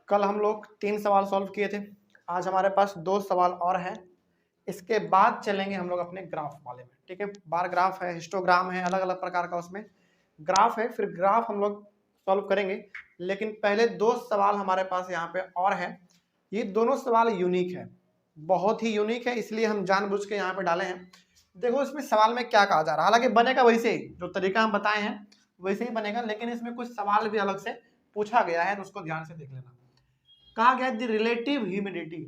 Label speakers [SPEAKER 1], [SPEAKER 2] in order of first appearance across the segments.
[SPEAKER 1] कल हम लोग 3 सवाल सॉल्व किए थे। आज हमारे पास 2 सवाल और हैं। इसके बाद चलेंगे हम लोग अपने ग्राफ वाले में। ठीक है, बार ग्राफ है, हिस्टोग्राम है, अलग अलग प्रकार का उसमें ग्राफ है। फिर ग्राफ हम लोग सॉल्व करेंगे, लेकिन पहले 2 सवाल हमारे पास यहाँ पे और हैं। ये दोनों सवाल यूनिक है, बहुत ही यूनिक है, इसलिए हम जानबूझ के यहाँ पे डाले हैं। देखो इसमें सवाल में क्या कहा जा रहा है, हालांकि बनेगा वैसे ही, जो तरीका हम बताए हैं वैसे ही बनेगा, लेकिन इसमें कुछ सवाल भी अलग से पूछा गया है, तो उसको ध्यान से देख लेना। कहा गया द रिलेटिव ह्यूमिडिटी।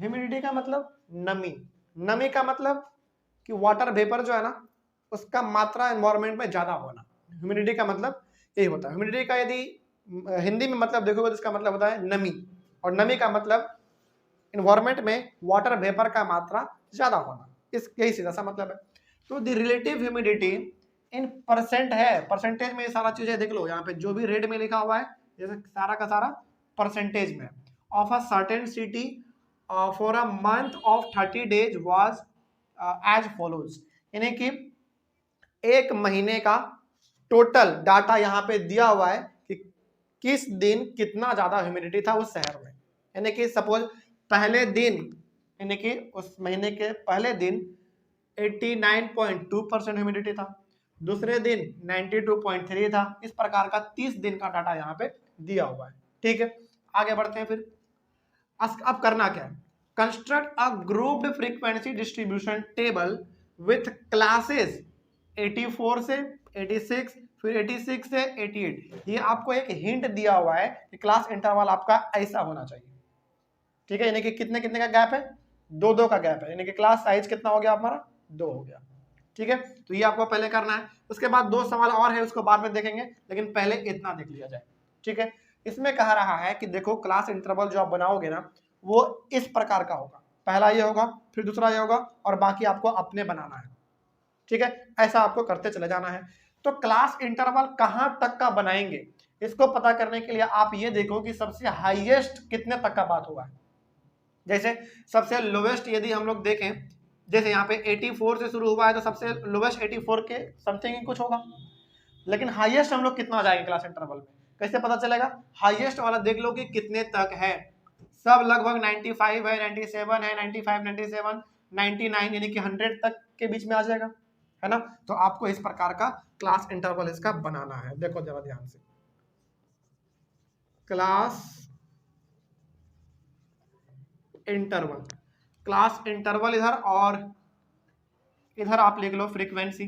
[SPEAKER 1] ह्यूमिडिटी का मतलब नमी, नमी का मतलब कि वाटर वेपर जो है ना उसका मात्रा एनवायरमेंट में ज्यादा होना। ह्यूमिडिटी का मतलब यही होता है। ह्यूमिडिटी का यदि हिंदी में मतलब देखोगे तो इसका मतलब होता है नमी, और नमी का मतलब एनवायरमेंट में वाटर वेपर का मात्रा ज्यादा होना, इस यही सीधा सा मतलब है। तो the relative humidity in percent है, परसेंटेज में ये सारा चीजें देख लो। यहाँ पे जो भी रेड में लिखा हुआ है जैसे सारा का सारा परसेंटेज में of a certain city for a month of 30 days was as follows. यानी कि एक महीने का टोटल डाटा यहाँ पे दिया हुआ है कि किस दिन कितना ज्यादा ह्यूमिडिटी था उस शहर में। यानी कि सपोज पहले दिन, यानी कि उस महीने के पहले दिन 89.2% ह्यूमिडिटी था, दूसरे दिन 92.3 था। इस प्रकार का 30 दिन का डाटा यहाँ पे दिया हुआ है। ठीक है, आगे बढ़ते हैं। फिर अब करना क्या है, construct a grouped frequency distribution table with classes 84 से 86, फिर 86 से 88। ये आपको एक हिंट दिया हुआ है कि क्लास इंटरवल आपका ऐसा होना चाहिए। ठीक है, यानी कि कितने कितने का गैप है, 2-2 का गैप है, यानी कि क्लास साइज कितना हो गया हमारा, 2 हो गया। ठीक है, तो ये आपको पहले करना है। उसके बाद 2 सवाल और है, उसको बाद में देखेंगे, लेकिन पहले इतना देख लिया जाए। ठीक है, इसमें कहा रहा है कि देखो क्लास इंटरवल जो आप बनाओगे ना वो इस प्रकार का होगा। पहला ये होगा, फिर दूसरा ये होगा, और बाकी आपको अपने बनाना है। ठीक है, ऐसा आपको करते चले जाना है। तो क्लास इंटरवल कहां तक का बनाएंगे, इसको पता करने के लिए आप ये देखो कि सबसे हाईएस्ट कितने तक का बात हुआ है। जैसे सबसे लोवेस्ट यदि हम लोग देखें, जैसे यहाँ पे 84 से शुरू हुआ है, तो सबसे लोवेस्ट 84 के समथिंग ही कुछ होगा। लेकिन हाईएस्ट हम लोग कितना जाएंगे क्लास इंटरवल में, कैसे पता चलेगा? हाईएस्ट वाला देख लो कि कितने तक है। सब लगभग 95 है, 97 है, 95, 97, 99, यानी कि 100 तक के बीच में आ जाएगा, है ना। तो आपको इस प्रकार का क्लास इंटरवल इसका बनाना है। देखो जरा ध्यान से, क्लास इंटरवल, क्लास इंटरवल इधर, और इधर आप लिख लो फ्रीक्वेंसी।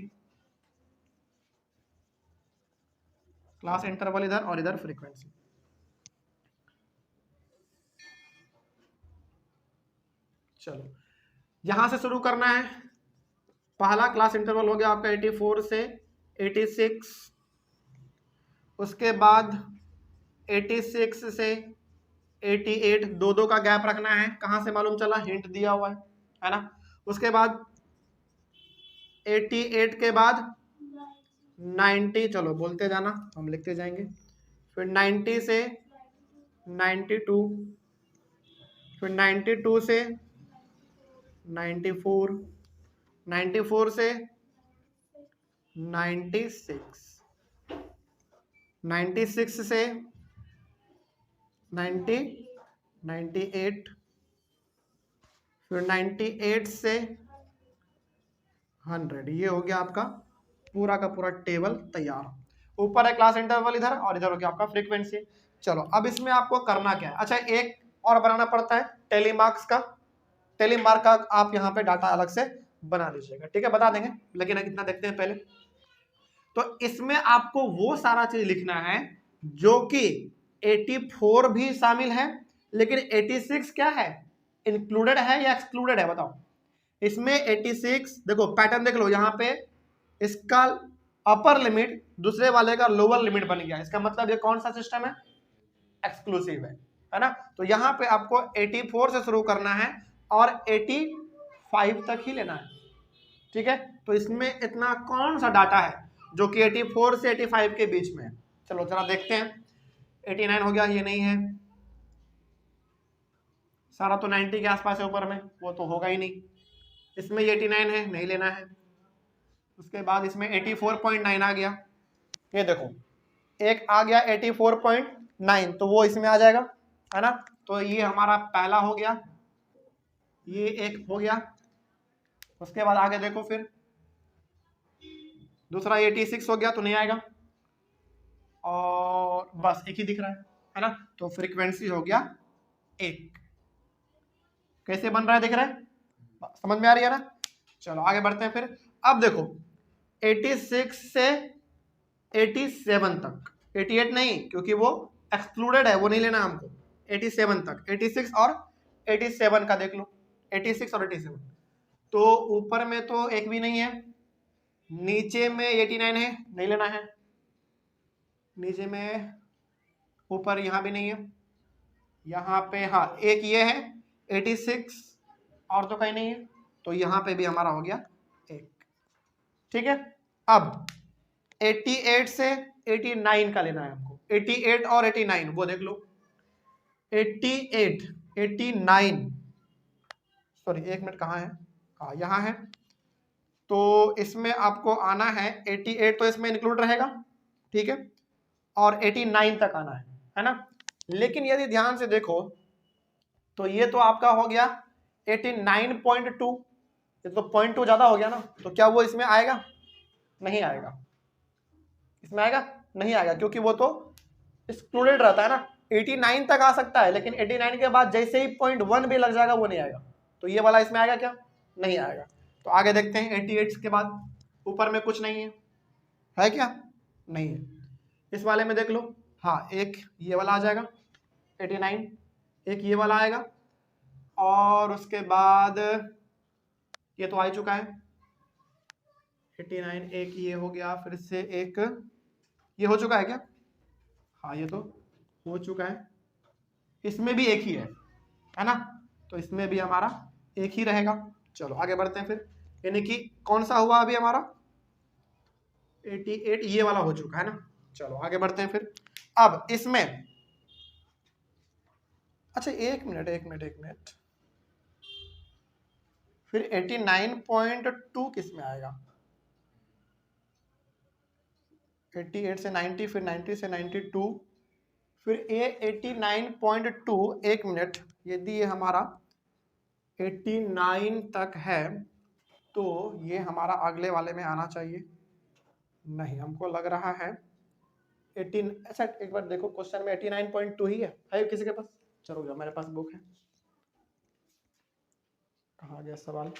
[SPEAKER 1] क्लास इंटरवल इधर और इधर फ्रीक्वेंसी। चलो यहां से शुरू करना है। पहला क्लास इंटरवल हो गया आपका 84 से 86, उसके बाद 86 से 88, 2-2 का गैप रखना है। कहां से मालूम चला, हिंट दिया हुआ है ना। उसके बाद 88 के बाद 90, चलो बोलते जाना हम लिखते जाएंगे, फिर 90 से 92, फिर 92 से 94, 94 से 96, 96 से 90, 98, फिर 98 से 100। ये हो गया आपका पूरा का पूरा टेबल तैयार। ऊपर है क्लास इंटरवल इधर, और इधर हो गया आपका फ्रीक्वेंसी। चलो अब इसमें आपको करना क्या है, अच्छा एक और बनाना पड़ता है टेलीमार्क्स का। टेलीमार्क का आप यहाँ पे डाटा अलग से बना लीजिएगा। ठीक है, बता देंगे, लेकिन इतना देखते हैं पहले। तो इसमें आपको वो सारा चीज लिखना है जो कि 84 भी शामिल है, लेकिन 86 क्या है, इंक्लूडेड है या एक्सक्लूडेड है, बताओ। इसमें 86 देखो पैटर्न देख लो, यहाँ पे इसका अपर लिमिट दूसरे वाले का लोअर लिमिट बन गया। इसका मतलब ये कौन सा सिस्टम है, एक्सक्लूसिव है ना। तो यहाँ पे आपको 84 से शुरू करना है और 85 तक ही लेना है। ठीक है, तो इसमें इतना कौन सा डाटा है जो कि 84 से 85 के बीच में है। चलो जरा देखते हैं। 89 हो गया, ये नहीं है। सारा तो 90 के आसपास है ऊपर में, वो तो होगा ही नहीं। इसमें ये 89 है, नहीं लेना है। उसके बाद इसमें 84.9 आ गया, ये देखो एक आ गया 84.9, तो वो इसमें आ जाएगा। है ना। तो ये हमारा पहला हो गया, ये एक हो गया। उसके बाद आगे देखो, फिर दूसरा 86 हो गया तो नहीं आएगा, और बस एक ही दिख रहा है ना। तो फ्रीक्वेंसी हो गया एक। कैसे बन रहा है दिख रहा है, समझ में आ रही है ना। चलो आगे बढ़ते हैं फिर। अब देखो 86 से 87 तक, 88 नहीं क्योंकि वो एक्सक्लूडेड है, वो नहीं लेना हमको। 87 तक, 86 और 87 का देख लो, 86 और 87। तो ऊपर में तो एक भी नहीं है, नीचे में 89 है, नहीं लेना है। नीचे में, ऊपर यहाँ भी नहीं है, यहाँ पे हाँ एक ये है 86, और तो कहीं नहीं है, तो यहाँ पे भी हमारा हो गया एक। ठीक है, अब 88 से 89 का लेना है हमको। 88 और 89 वो देख लो। 88, 89, सॉरी एक मिनट, कहाँ है, हाँ यहाँ है। तो इसमें आपको आना है 88, तो इसमें इंक्लूड रहेगा, ठीक है, और 89 तक आना है ना। लेकिन यदि ध्यान से देखो तो ये तो आपका हो गया 89.2, ये तो 0.2 ज्यादा हो गया ना, तो क्या वो इसमें आएगा, नहीं आएगा। इसमें आएगा, नहीं आएगा, क्योंकि वो तो एक्सक्लूडेड रहता है ना। 89 तक आ सकता है, लेकिन 89 के बाद जैसे ही 0.1 भी लग जाएगा वो नहीं आएगा। तो ये वाला इसमें आएगा क्या, नहीं आएगा। तो आगे देखते हैं 88 के बाद ऊपर में कुछ नहीं है क्या, नहीं है। इस वाले में देख लो, हाँ एक ये वाला आ जाएगा 89, एक ये वाला आएगा, और उसके बाद ये तो आ ही चुका है 89, एक ये हो गया, फिर से एक ये हो चुका है क्या, हाँ ये तो हो चुका है। इसमें भी एक ही है ना, तो इसमें भी हमारा एक ही रहेगा। चलो आगे बढ़ते हैं फिर, यानी कि कौन सा हुआ अभी हमारा 88, ये वाला हो चुका है ना। चलो आगे बढ़ते हैं फिर। अब इसमें, अच्छा एक मिनट, फिर 89.2 किस में आएगा, 88 से 90, फिर 90 से 92, फिर ये 89.2, एक मिनट, यदि ये हमारा 89 तक है तो ये हमारा अगले वाले में आना चाहिए। नहीं, हमको लग रहा है 18, अच्छा एक बार देखो क्वेश्चन में 89.2 ही है किसी के पास, चलो जो मेरे पास बुक है, कहाँ गया सवाल,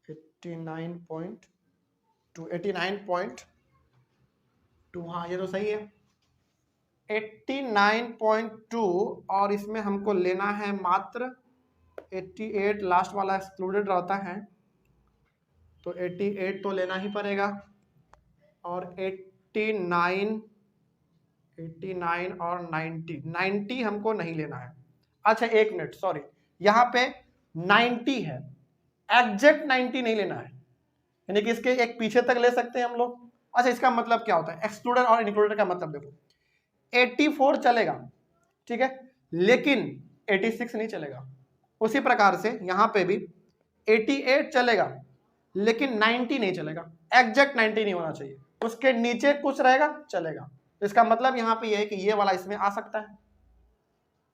[SPEAKER 1] 89.2, 89.2, हाँ ये तो सही है 89.2, और इसमें हमको लेना है मात्र 88, लास्ट वाला एक्सक्लूडेड रहता है, तो 88 तो लेना ही पड़ेगा, और 89 और 90 हमको नहीं लेना है। अच्छा एक मिनट, सॉरी, यहाँ पे 90 है, एग्जैक्ट 90 नहीं लेना है, यानी कि इसके एक पीछे तक ले सकते हैं हम लोग। अच्छा इसका मतलब क्या होता है, एक्सक्लूडेड और इंक्लूडेड का मतलब देखो, 84 चलेगा, ठीक है, लेकिन 86 नहीं चलेगा। उसी प्रकार से यहाँ पे भी 88 चलेगा, लेकिन 90 नहीं चलेगा, एग्जैक्ट 90 नहीं होना चाहिए, उसके नीचे कुछ रहेगा चलेगा। तो इसका मतलब यहाँ पे ये है कि ये वाला इसमें आ सकता है,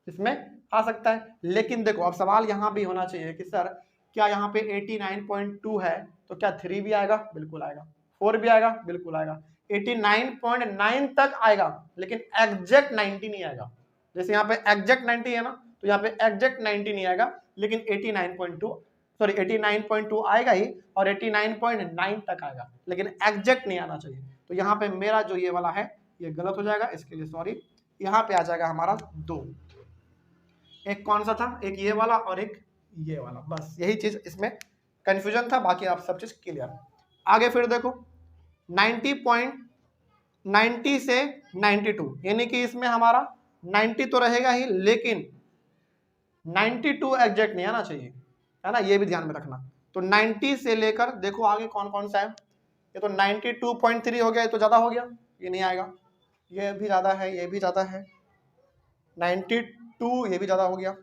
[SPEAKER 1] इसमें आ सकता है। लेकिन देखो अब सवाल यहाँ भी होना चाहिए कि सर क्या यहाँ पे 89.2 है तो क्या 3 भी आएगा, बिल्कुल आएगा, 4 भी आएगा, बिल्कुल आएगा, 89.9 तक आएगा, लेकिन एग्जैक्ट 90 नहीं आएगा। जैसे यहाँ पे एग्जैक्ट 90 है ना, तो यहाँ पे एग्जैक्ट 90 नहीं आएगा, लेकिन 89.2 आएगा ही, और 89.9 तक आएगा, लेकिन एग्जैक्ट नहीं आना चाहिए। तो यहाँ पे मेरा जो ये वाला है ये गलत हो जाएगा, इसके लिए सॉरी। यहाँ पे आ जाएगा हमारा 2, एक कौन सा था, एक ये वाला और एक ये वाला, बस यही चीज इसमें कंफ्यूजन था, बाकी आप सब चीज क्लियर। आगे फिर देखो 90 से 92, यानी कि इसमें हमारा 90 तो रहेगा ही, लेकिन 92 एग्जैक्ट नहीं आना चाहिए, है ना, ये भी ध्यान में रखना। तो 90 से लेकर देखो आगे कौन कौन सा है, ये तो 92.3 हो गया, ये तो ज्यादा हो गया, ये नहीं आएगा, ये भी ज्यादा है, ये भी ज्यादा है, 92 ये भी ज्यादा हो गया,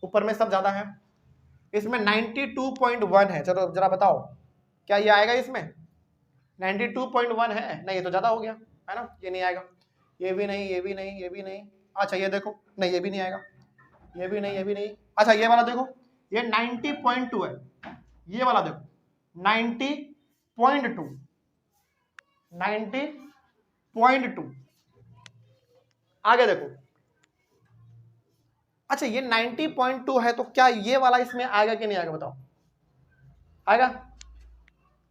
[SPEAKER 1] ऊपर में सब ज्यादा है। इसमें 92.1 है, चलो जरा बताओ क्या ये आएगा इसमें, 92.1 है, नहीं ये तो ज्यादा हो गया, है ना, ये नहीं आएगा, ये भी नहीं, ये भी नहीं, ये भी नहीं, अच्छा ये देखो, नहीं ये भी नहीं आएगा, ये भी नहीं, ये भी नहीं। अच्छा ये वाला देखो, ये 90.2 है, ये वाला देखो 90.2, 90.2। आगे देखो, अच्छा ये 90.2 है, तो क्या ये वाला इसमें आएगा कि नहीं आएगा बताओ? आएगा,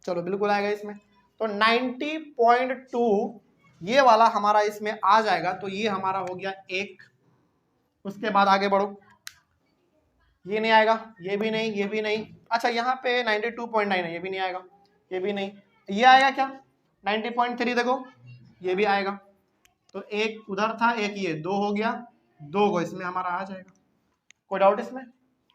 [SPEAKER 1] चलो बिल्कुल आएगा इसमें। तो 90.2 ये वाला हमारा इसमें आ जाएगा, तो ये हमारा हो गया एक। उसके बाद आगे बढ़ो, ये नहीं आएगा, ये भी नहीं, ये भी नहीं। अच्छा यहाँ पे 92.9 है, ये भी नहीं आएगा, ये भी नहीं। ये आएगा क्या 90.3, देखो ये भी आएगा। तो एक उधर था, एक ये, दो हो गया, दो को इसमें हमारा आ जाएगा। कोई डाउट इसमें?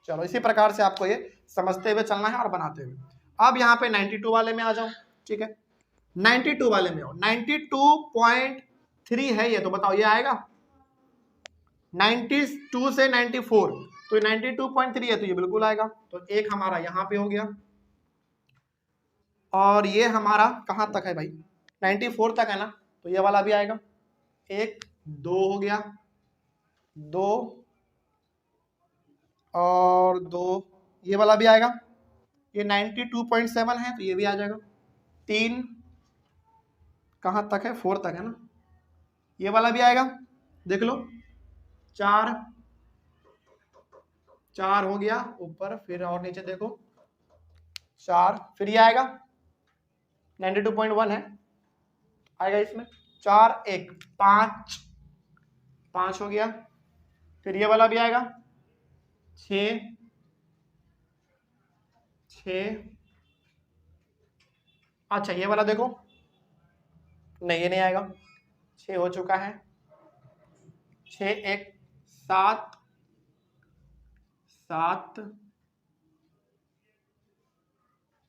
[SPEAKER 1] चलो इसी प्रकार से आपको ये समझते हुए चलना है और बनाते हुए। अब यहाँ पे 92 वाले में आ जाओ, ठीक है, 92 वाले में आओ। 92.3 है ये, तो बताओ ये आएगा? 92 से 94, तो 92.3 है, तो ये बिल्कुल आएगा। तो एक हमारा यहाँ पे हो गया, और ये हमारा कहाँ तक है भाई? 94 तक है ना, तो ये वाला भी आएगा। एक, दो हो गया, दो और दो, ये वाला भी आएगा। ये 92.7 है, तो ये भी आ जाएगा। तीन, कहाँ तक है? 4 तक है ना, ये वाला भी आएगा, देख लो। चार, चार हो गया ऊपर, फिर और नीचे देखो, चार, फिर ये आएगा 92.1 है, आएगा इसमें। चार, एक, पांच, पांच हो गया, फिर ये वाला भी आएगा, छ, छ। अच्छा ये वाला देखो, नहीं ये नहीं आएगा, 6 हो चुका है, 6, एक, 7, 7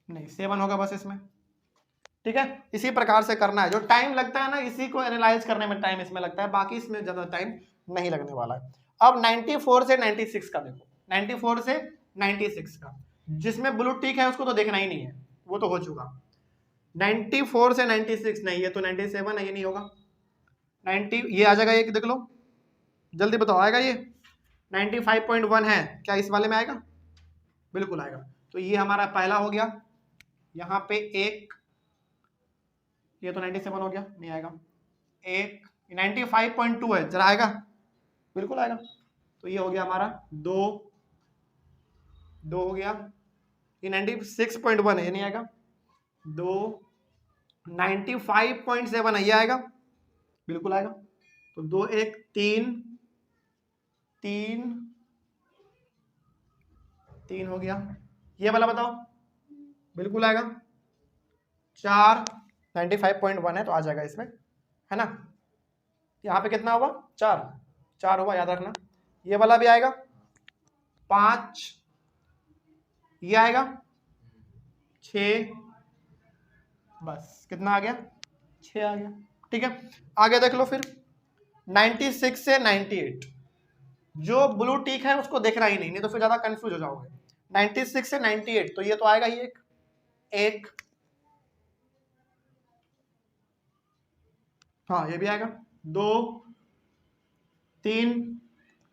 [SPEAKER 1] नहीं, 7 होगा बस इसमें, ठीक है। इसी प्रकार से करना है, जो टाइम लगता है ना इसी को एनालाइज करने में टाइम इसमें लगता है, बाकी इसमें ज्यादा टाइम नहीं लगने वाला है। अब 94 से 96 का देखो, 94 से 96 का, जिसमें ब्लू टिक है उसको तो देखना ही नहीं है, वो तो हो चुका। 94 से 96 नहीं, ये तो 97 है, ये नहीं होगा। 90 ये आ जाएगा, एक देख लो, जल्दी बताओ आएगा ये? 95.1 है, क्या इस वाले में आएगा? बिल्कुल आएगा। तो ये हमारा पहला हो गया, यहाँ पे एक, ये तो 97 हो गया, नहीं आएगा। एक, 95.2 है, जरा आएगा? बिल्कुल आएगा। तो ये हो गया हमारा दो, दो हो गया। ये 96.1 है, ये नहीं आएगा। दो, 95.7 है, ये आएगा? बिल्कुल आएगा। तो दो, एक, तीन, तीन, तीन हो गया। ये वाला बताओ? बिल्कुल आएगा। चार, 95.1 है, तो आ जाएगा इसमें, है ना। यहाँ पे कितना हुआ? चार, चार हुआ, याद रखना। ये वाला भी आएगा। पांच, ये आएगा। छ, बस कितना आ गया? 6 आ गया, ठीक है। आगे देख लो फिर, 96 से 98, जो ब्लू टिक है उसको देखना ही नहीं, नहीं तो फिर ज्यादा कंफ्यूज हो जाओगे। 96 से 98, तो ये तो आएगा ही एक, एक, हाँ ये भी आएगा। दो, तीन,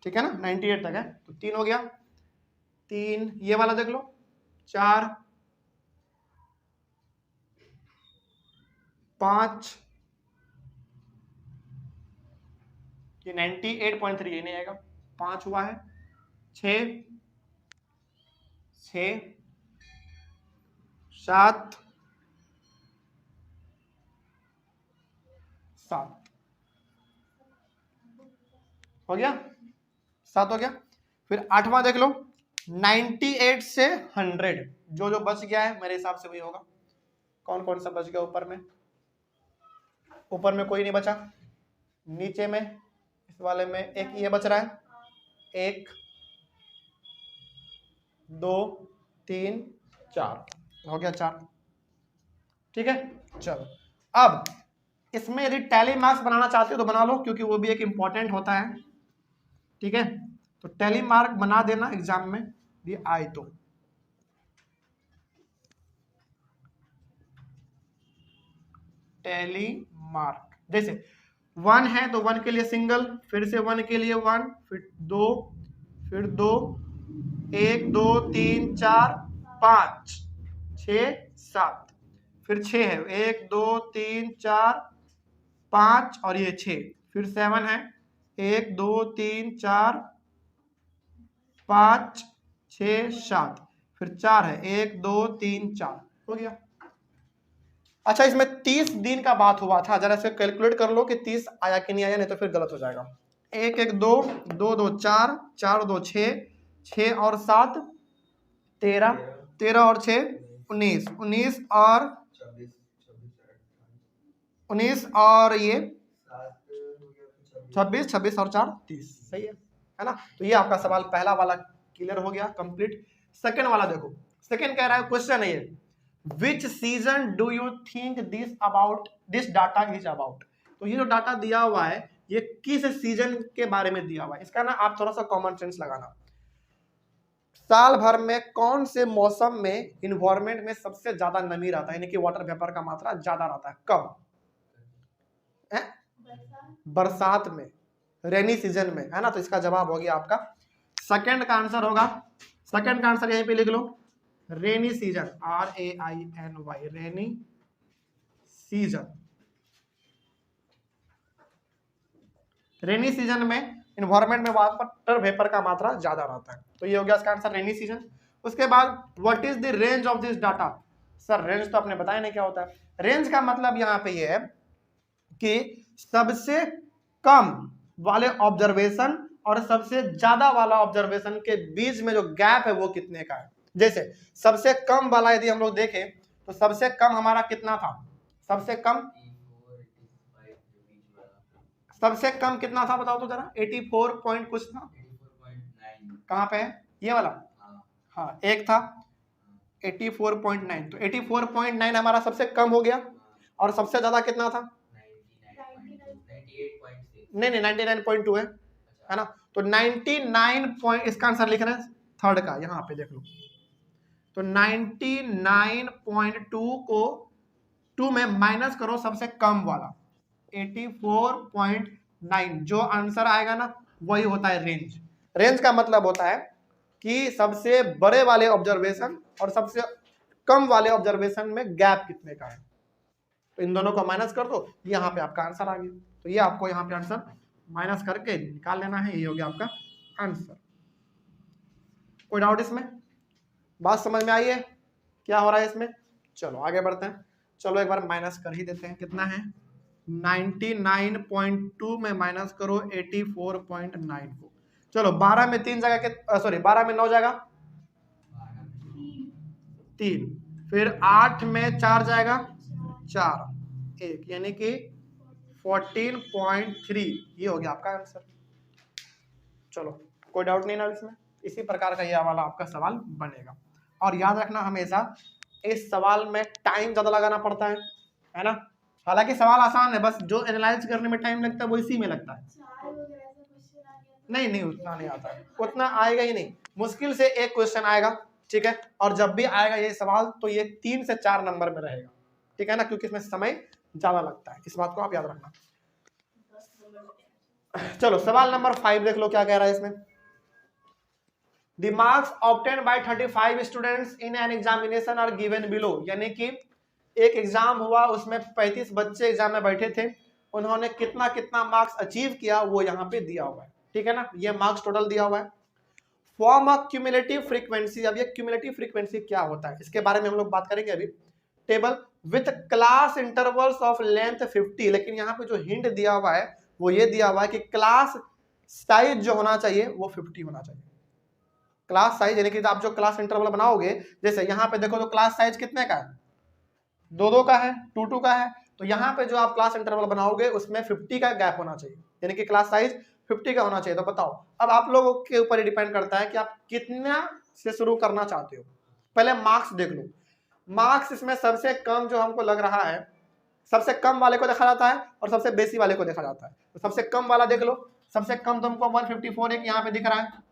[SPEAKER 1] ठीक है ना, 98 तक है, तो तीन हो गया। तीन, ये वाला देख लो। चार, पांच, ये 98.3, ये नहीं आएगा, पांच हुआ है। छ, छ, सात, सात हो गया, सात हो गया। फिर आठवां देख लो, 98 से 100, जो जो बच गया है मेरे हिसाब से वही होगा। कौन कौन सा बच गया ऊपर में? ऊपर में कोई नहीं बचा, नीचे में इस वाले में एक ये बच रहा है, एक, दो, तीन, चार हो गया, चार, ठीक है। चलो अब इसमें यदि टैली मार्क्स बनाना चाहते हो तो बना लो, क्योंकि वो भी एक इंपॉर्टेंट होता है, ठीक है। तो टैली मार्क बना देना एग्जाम में ये आए तो। टैली मार्क, जैसे 1 है तो 1 के लिए सिंगल, फिर से 1 के लिए 1, फिर 2, फिर 2, 1 2 3 4 5 6 7, फिर 6 है, 1 2 3 4 5 और ये 6, फिर 7 है, 1 2 3 4 5 6 7, फिर 4 है, 1 2 3 4, हो गया। अच्छा, इसमें 30 दिन का बात हुआ था, जरा इसे कैलकुलेट कर लो कि 30 आया कि नहीं आया, नहीं तो फिर गलत हो जाएगा। 1 1 2 2 2 4 4 2 6 6 और 7 13 13 और 6 19 19 और 19 और ये 26 26 और 4 30, सही है ना। तो ये आपका सवाल पहला वाला क्लियर हो गया, कंप्लीट। सेकंड वाला देखो, सेकंड कह रहा है, क्वेश्चन है ये, विच season do you think this data is about. तो ये जो डाटा दिया हुआ है ये किस सीजन के बारे में दिया हुआ है, इसका ना आप थोड़ा सा कॉमन सेंस लगाना। साल भर में कौन से मौसम में इन्वायरमेंट में सबसे ज्यादा नमी रहता है, यानी कि वाटर वेपर का मात्रा ज्यादा रहता है, कब है? बरसात में, रेनी सीजन में, है ना। तो इसका जवाब हो गया आपका सेकंड का आंसर होगा, सेकंड का आंसर यहीं पे लिख लो, rainy season, RAINY, rainy season. Rainy season में इन्वायरमेंट में वाटर वेपर का मात्रा ज्यादा रहता है, तो ये हो गया इसका आंसर, रेनी सीजन। उसके बाद what is the range of this data. Sir range तो आपने बताया नहीं क्या होता है। रेंज का मतलब यहाँ पे ये है कि सबसे कम वाले ऑब्जर्वेशन और सबसे ज्यादा वाला ऑब्जर्वेशन के बीच में जो गैप है वो कितने का है। जैसे सबसे कम वाला यदि हम लोग देखें तो सबसे कम हमारा कितना था, सबसे कम कितना था बताओ तो जरा, 84 पॉइंट कुछ था, कहाँ पे है ये वाला, हाँ एक था 84.9, तो 84.9 हमारा सबसे कम हो गया, और सबसे ज्यादा कितना था, नहीं 99.2 है ना। तो 99 पॉइंट, इसका आंसर लिख रहे हैं थर्ड का, यहाँ पे देख लो। तो 99.2 को 2 में माइनस करो सबसे कम वाला 84.9, जो आंसर आएगा ना वही होता है रेंज। रेंज का मतलब होता है कि सबसे बड़े वाले ऑब्जर्वेशन और सबसे कम वाले ऑब्जर्वेशन में गैप कितने का है, तो इन दोनों को माइनस कर दो, यहाँ पे आपका आंसर आ गया। तो ये आपको यहाँ पे आंसर माइनस करके निकाल लेना है, ये हो गया आपका आंसर। कोई डाउट इसमें, बात समझ में आई है क्या हो रहा है इसमें। चलो आगे बढ़ते हैं, चलो एक बार माइनस कर ही देते हैं, कितना है 99.2 में माइनस करो 84.9 को, चलो 12 में 3 जगह के, सॉरी 12 में 9 जगह 3, फिर 8 में 4 जाएगा 4 1, यानी कि 14.3, ये हो गया आपका आंसर। चलो कोई डाउट नहीं ना इसमें, इसी प्रकार का ये वाला आपका सवाल बनेगा। और याद रखना हमेशा इस सवाल में टाइम ज्यादा लगाना पड़ता है ना। हालांकि सवाल आसान है, बस जो एनालाइज करने में टाइम लगता है वो इसी में लगता है। नहीं उतना नहीं आता है, उतना आएगा ही नहीं, मुश्किल से एक क्वेश्चन आएगा, ठीक है। और जब भी आएगा ये सवाल तो ये 3 से 4 नंबर में रहेगा, ठीक है ना, क्योंकि इसमें समय ज्यादा लगता है, इस बात को आप याद रखना। चलो सवाल नंबर 5 देख लो क्या कह रहा है इसमें। The marks obtained by 35 students in an examination are given below, यानी कि एक एग्जाम हुआ उसमें 35 बच्चे एग्जाम में बैठे थे, उन्होंने कितना कितना मार्क्स अचीव किया वो यहाँ पे दिया हुआ है, ठीक है ना, ये मार्क्स टोटल दिया हुआ है। फॉर्म ऑफ क्यूमुलेटिव फ्रीक्वेंसी, अब ये क्यूमुलेटिव फ्रीक्वेंसी क्या होता है इसके बारे में हम लोग बात करेंगे अभी। Table with class intervals of length 50, लेकिन यहाँ पे जो हिंट दिया हुआ है वो ये दिया हुआ है कि क्लास साइज जो होना चाहिए वो 50 होना चाहिए। क्लास साइज यानी कि आप जो क्लास इंटरवल बनाओगे, जैसे यहाँ पे देखो तो क्लास साइज कितने का है, 2 का है, 2 का है, तो यहाँ पे जो आप क्लास इंटरवल बनाओगे उसमें 50 का गैप होना चाहिए, यानी कि क्लास साइज 50 का होना चाहिए। तो बताओ अब आप लोगों के ऊपर डिपेंड करता है कि आप कितना से शुरू करना चाहते हो। पहले मार्क्स देख लो, मार्क्स इसमें सबसे कम जो हमको लग रहा है, सबसे कम वाले को देखा जाता है और सबसे बेसी वाले को देखा जाता है। तो सबसे कम वाला देख लो, सबसे कम तो हमको 154 एक यहाँ पे दिख रहा है,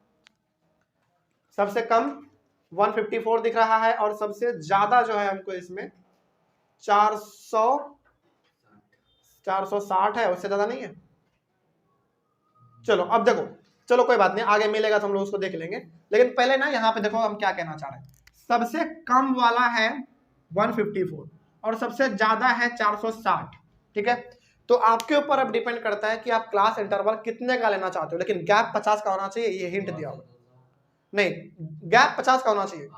[SPEAKER 1] सबसे कम 154 दिख रहा है, और सबसे ज्यादा जो है हमको इसमें 460 है, उससे ज्यादा नहीं है। चलो अब देखो, चलो कोई बात नहीं, आगे मिलेगा तो हम लोग उसको देख लेंगे, लेकिन पहले ना यहाँ पे देखो हम क्या कहना चाह रहे हैं। सबसे कम वाला है 154 और सबसे ज्यादा है 460, ठीक है। तो आपके ऊपर अब डिपेंड करता है कि आप क्लास इंटरवल कितने का लेना चाहते हो, लेकिन गैप 50 का होना चाहिए, ये हिंट दिया होगा। नहीं, गैप 50 का होना चाहिए,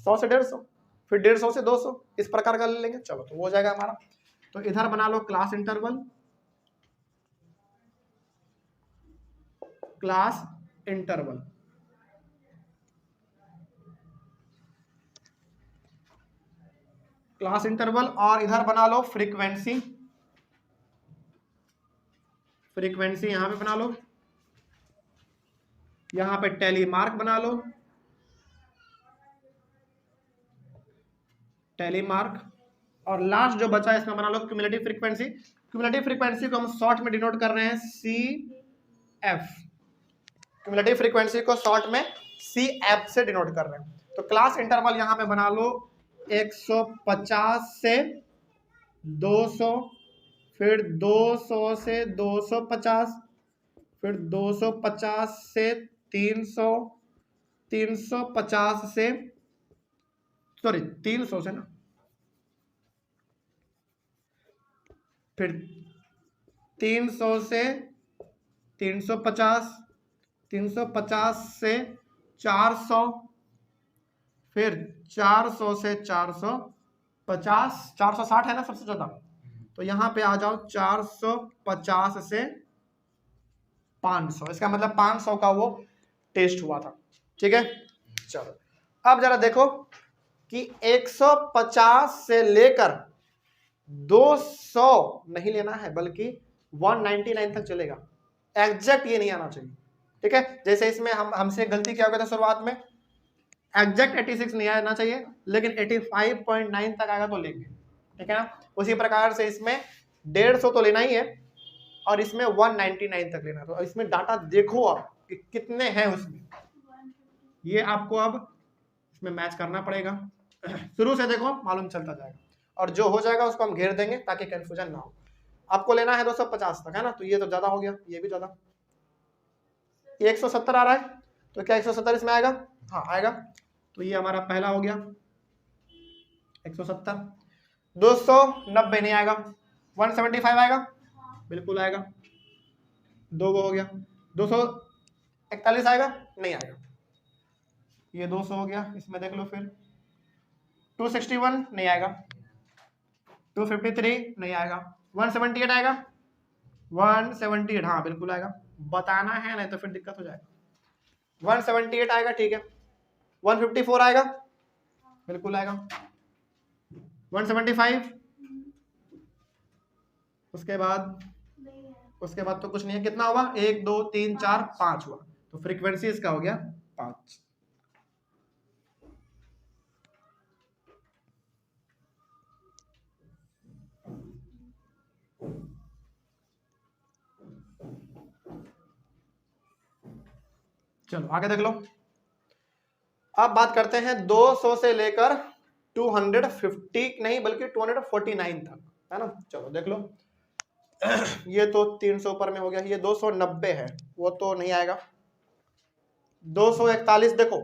[SPEAKER 1] 100 से 150, फिर 150 से 200, इस प्रकार का ले लेंगे। चलो तो हो जाएगा हमारा। तो इधर बना लो class interval, class interval, class interval, और इधर बना लो फ्रीक्वेंसी, फ्रीक्वेंसी यहां पे बना लो, यहां पे टैली मार्क बना लो, टैली मार्क, और लास्ट जो बचा है इसमें बना लो क्यूमुलेटिव फ्रीक्वेंसी। क्यूमुलेटिव फ्रीक्वेंसी को हम शॉर्ट में डिनोट कर रहे हैं सी एफ, क्यूमुलेटिव फ्रीक्वेंसी को शॉर्ट में सी एफ से डिनोट कर रहे हैं। तो क्लास इंटरवल यहां पे बना लो 150 से 200, फिर 200 से 250, फिर 250 से 300, 350 से, सॉरी 300 से ना, फिर 300 से 350, 350 से 400, फिर 400 से 450, 460 है ना सबसे ज्यादा, तो यहां पे आ जाओ 450 से 500, इसका मतलब 500 का वो टेस्ट हुआ था, ठीक है। चलो अब जरा देखो कि 150 से लेकर 200 नहीं लेना है, बल्कि 199 तक चलेगा, एग्जैक्ट ये नहीं आना चाहिए, ठीक है। जैसे इसमें हमसे गलती क्या हो गया था शुरुआत में, एग्जैक्ट 86 नहीं आना चाहिए, लेकिन 85.9 तक आएगा तो लेंगे, ठीक है ना। उसी प्रकार से इसमें 150 तो लेना ही है, और इसमें 199 तक लेना। तो इसमें डाटा देखो आप कि कितने हैं उसमें, ये आपको अब इसमें मैच करना पड़ेगा। शुरू से देखो मालूम चलता जाएगा, और जो हो जाएगा उसको हम घेर देंगे ताकि कंफ्यूजन ना हो। आपको लेना है 250 तक, है ना, तो ये तो ज्यादा हो गया, ये भी ज्यादा, 170 आ रहा है, तो क्या 170 इसमें आएगा? हाँ आएगा। तो ये हमारा पहला हो गया 170। 290 नहीं आएगा, 175 आएगा, बिल्कुल आएगा, दो गो हो गया। 241 आएगा, नहीं आएगा, ये 200 हो गया, इसमें देख लो फिर। 261 नहीं आएगा, 253 नहीं आएगा, 178 आएगा, 178 हाँ बिल्कुल आएगा, बताना है नहीं तो फिर दिक्कत हो जाएगा। 178 आएगा, ठीक है। 154 आएगा, बिल्कुल आएगा। 175, उसके बाद तो कुछ नहीं है। कितना हुआ? 1 2 3 4 5 हुआ, तो फ्रीक्वेंसी इसका हो गया 5। चलो आगे देख लो। अब बात करते हैं 200 से लेकर 250 नहीं बल्कि 249 तक, है ना। चलो देख लो। ये तो 300 ऊपर में हो गया, ये 290 है, वो तो नहीं आएगा। 241 देखो,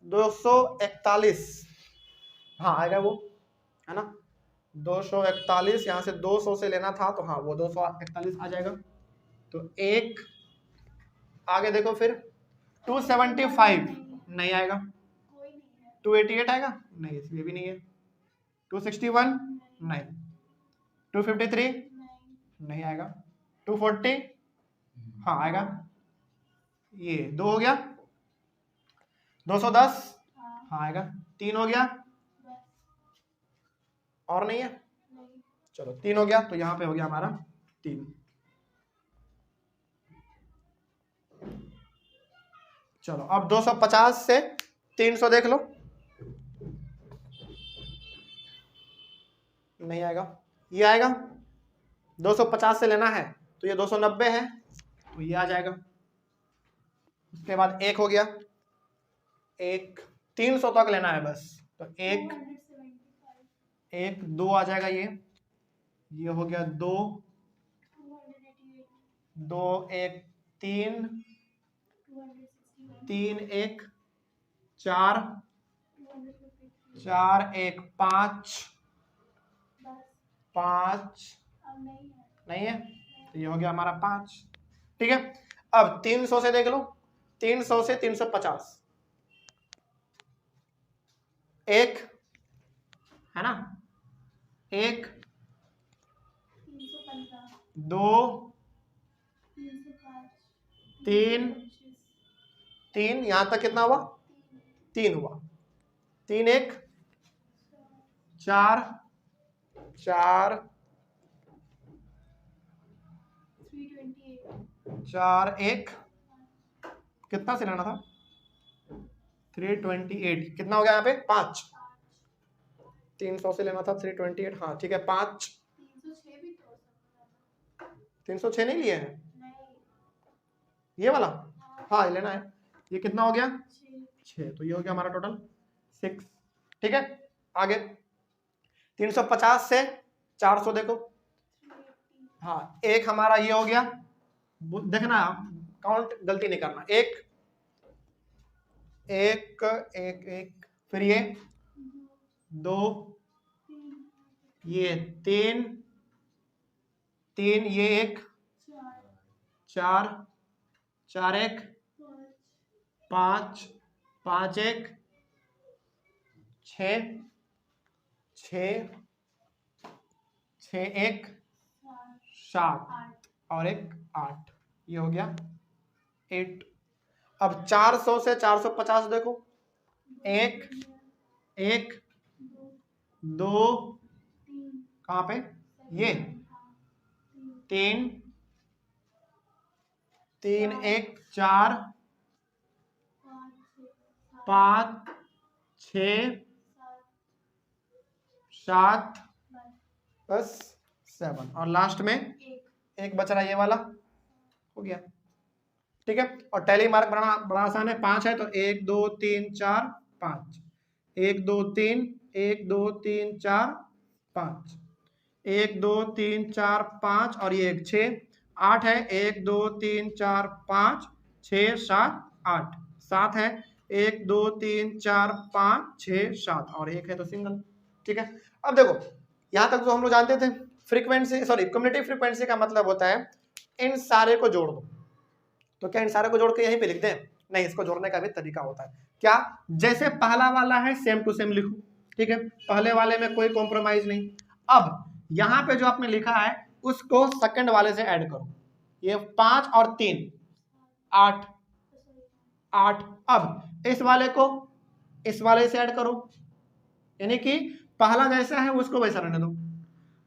[SPEAKER 1] 241 हाँ आएगा वो, है ना। 241 यहाँ से 200 से लेना था, तो हाँ वो 241 आ जाएगा। तो एक आगे देखो फिर 275 नहीं आएगा, 288 आएगा, नहीं इसमें भी नहीं है। 261 नहीं, 253 नहीं आएगा, 240 हाँ आएगा, ये 2 हो गया। 210 हाँ आएगा, 3 हो गया, और नहीं है, चलो 3 हो गया, तो यहाँ पे हो गया हमारा 3। चलो अब 250 से 300 देख लो, नहीं आएगा, ये आएगा। 250 से लेना है तो ये 290 है, तो ये आ जाएगा। उसके बाद एक हो गया, एक 300 तक लेना है बस, तो एक 2 आ जाएगा, ये हो गया 2, 2 1 3, 3 1 4, 4 1 5, 5 नहीं है, तो ये हो गया हमारा 5। ठीक है, अब 300 से देख लो, 300 से 350, 1 है ना, 1 2 3, 3 यहां तक कितना हुआ, 3 हुआ, 3 1 4, 4 4 1 कितना से लेना था, 328, कितना हो गया यहाँ पे 5, 300 से लेना था 328, हाँ ठीक है 5, 306 नहीं लिए हैं, ये वाला हाँ लेना है, ये कितना हो गया 6, तो ये हो गया हमारा टोटल 6। ठीक है, आगे 350 से 400 देखो, हाँ एक हमारा ये हो गया, देखना काउंट गलती नहीं करना, एक एक एक एक, फिर ये 2, ये 3 3, ये 1 4 4 1 5 5 1 6 6 6 1 7 और 1 8, ये हो गया 8। अब 400 से 450 देखो, 1 1 2 कहाँ पे, ये 3 3 1 4 5 6 7 बस 7, और लास्ट में एक बच रहा है, ये वाला हो गया। ठीक है, और टैली मार्क बनाना बड़ा आसान है, 5 है तो 1 2 3 4 5, 1 2 3 1 2 3 4 5, 1 2 3 4 5 और ये 6 8 है, 1 2 3 4 5 6 7 8, 7 है, 1 2 3 4 5 6 7 और 1 है तो सिंगल। ठीक है, अब देखो यहां तक जो हम लोग जानते थे फ्रीक्वेंसी, सॉरी कम्युनिटी फ्रीक्वेंसी का मतलब होता है इन सारे को जोड़ दो, तो क्या इन सारे को जोड़ के यहीं पे लिख दें, नहीं, इसको जोड़ने का भी तरीका होता है, क्या, जैसे पहला वाला है सेम टू सेम लिखो, ठीक है, पहले वाले में कोई कॉम्प्रोमाइज नहीं। अब यहां पे जो आपने लिखा है उसको सेकंड वाले से ऐड करो, ये 5 और 3 8 8, अब इस वाले को इस वाले से ऐड करो, यानी कि पहला जैसा है उसको वैसा रहने दो।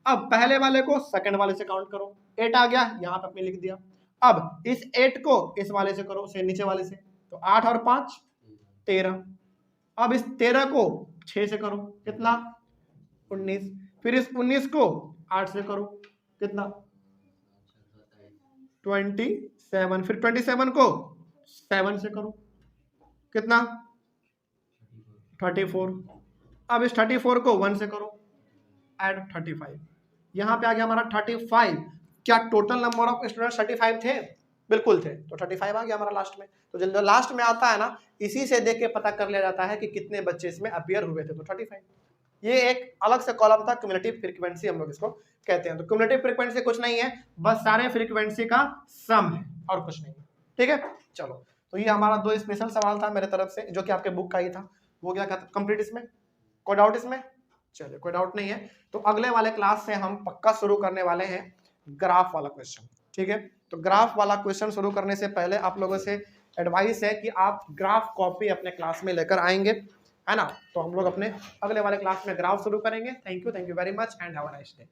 [SPEAKER 1] अब पहले वाले को सेकंड वाले से काउंट करो, 8 आ गया, यहां पे आपने लिख दिया। अब इस 8 को इस वाले से करो, से नीचे वाले से, तो 8 और 5 13, अब इस 13 को 6 से करो, कितना 19, फिर इस 19 को 8 से करो, कितना 27, फिर 27 को 7 से करो, कितना 34, अब इस 34 को 1 से करो, ऐड 35, यहां पे आ गया हमारा 35। क्या टोटल नंबर ऑफ स्टूडेंट 35 थे? बिल्कुल थे, तो 35 आ गया हमारा लास्ट में। तो जो लास्ट में आता है ना, इसी से देख के पता कर लिया जाता है कि कितने बच्चे इसमें अपीयर हुए थे, तो 35। ये एक अलग से कॉलम था, क्यूमुलेटिव फ्रीक्वेंसी हम लोग इसको कहते हैं। तो क्यूमुलेटिव फ्रीक्वेंसी कुछ नहीं है, बस सारे फ्रीक्वेंसी का सम है और कुछ नहीं। ठीक है, चलो, तो ये हमारा 2 स्पेशल सवाल था मेरे तरफ से, जो कि आपके बुक का ही था, वो क्या कंप्लीट। इसमें कोई डाउट इसमें? चलिए, कोई डाउट नहीं है, तो अगले वाले क्लास से हम पक्का शुरू करने वाले हैं ग्राफ वाला क्वेश्चन। ठीक है, तो ग्राफ वाला क्वेश्चन शुरू करने से पहले आप लोगों से एडवाइस है कि आप ग्राफ कॉपी अपने क्लास में लेकर आएंगे, है ना। तो हम लोग अपने अगले वाले क्लास में ग्राफ शुरू करेंगे। Thank you very much and have a nice day.